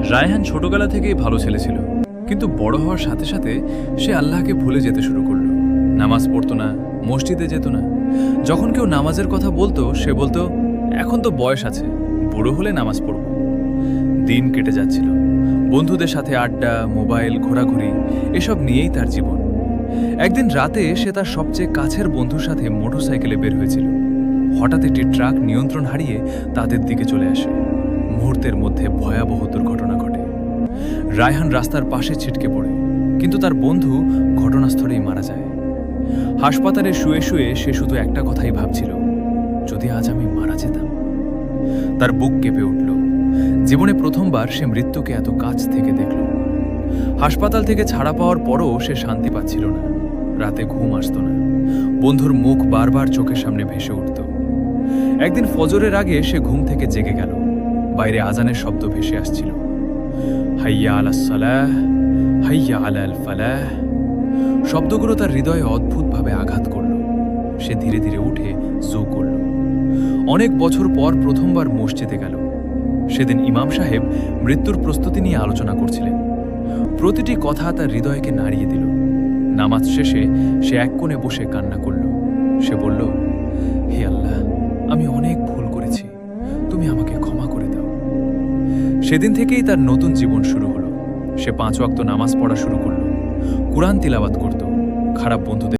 রায়হান ছোটবেলা থেকেই ভালো ছেলে ছিল, কিন্তু বড় হওয়ার সাথে সাথে সে আল্লাহকে ভুলে যেতে শুরু করলো। নামাজ পড়তো না, মসজিদে যেত না। যখন কেউ নামাজের কথা বলতো সে বলতো, এখন তো বয়স আছে, বুড়ো হলে নামাজ পড়ব। দিন কেটে যাচ্ছিল, বন্ধুদের সাথে আড্ডা, মোবাইল, ঘোরাঘুরি, এসব নিয়েই তার জীবন। একদিন রাতে সে তার সবচেয়ে কাছের বন্ধুর সাথে মোটরসাইকেলে বের হয়েছিল। হঠাৎ একটি ট্রাক নিয়ন্ত্রণ হারিয়ে তাদের দিকে চলে আসে। মুহূর্তের মধ্যে ভয়াবহ দুর্ঘটনা ঘটে। রায়হান রাস্তার পাশে ছিটকে পড়ে, কিন্তু তার বন্ধু ঘটনাস্থলেই মারা যায়। হাসপাতালে শুয়ে শুয়ে সে শুধু একটা কথাই ভাবছিল, যদি আজ আমি মারা যেতাম। তার বুক কেঁপে উঠল। জীবনে প্রথমবার সে মৃত্যুকে এত কাছ থেকে দেখল। হাসপাতাল থেকে ছাড়া পাওয়ার পরও সে শান্তি পাচ্ছিল না। রাতে ঘুম আসতো না। বন্ধুর মুখ বারবার চোখের সামনে ভেসে উঠত। একদিন ফজরের আগে সে ঘুম থেকে জেগে গেল। বাইরে আজানের শব্দ ভেসে আসছিল, হাইয়া আলাস সালাহ, হাইয়া আলাল ফালাহ। শব্দগুলো তার হৃদয়ে অদ্ভুতভাবে আঘাত করল। সে ধীরে ধীরে উঠে জু করল। অনেক বছর পর প্রথমবার মসজিদে গেল। সেদিন ইমাম সাহেব মৃত্যুর প্রস্তুতি নিয়ে আলোচনা করছিলেন। প্রতিটি কথা তার হৃদয়কে নাড়িয়ে দিল। নামাজ শেষে সে এক কোণে বসে কান্না করল। সে বলল, হে আল্লাহ, আমি অনেক ভুল করেছি, তুমি আমাকে ক্ষমা করে দাও। সেদিন থেকেই তার নতুন জীবন শুরু হলো। সে 5 ওয়াক্ত নামাজ পড়া শুরু করল, কুরআন তিলাওয়াত করত, খারাপ বন্ধুদের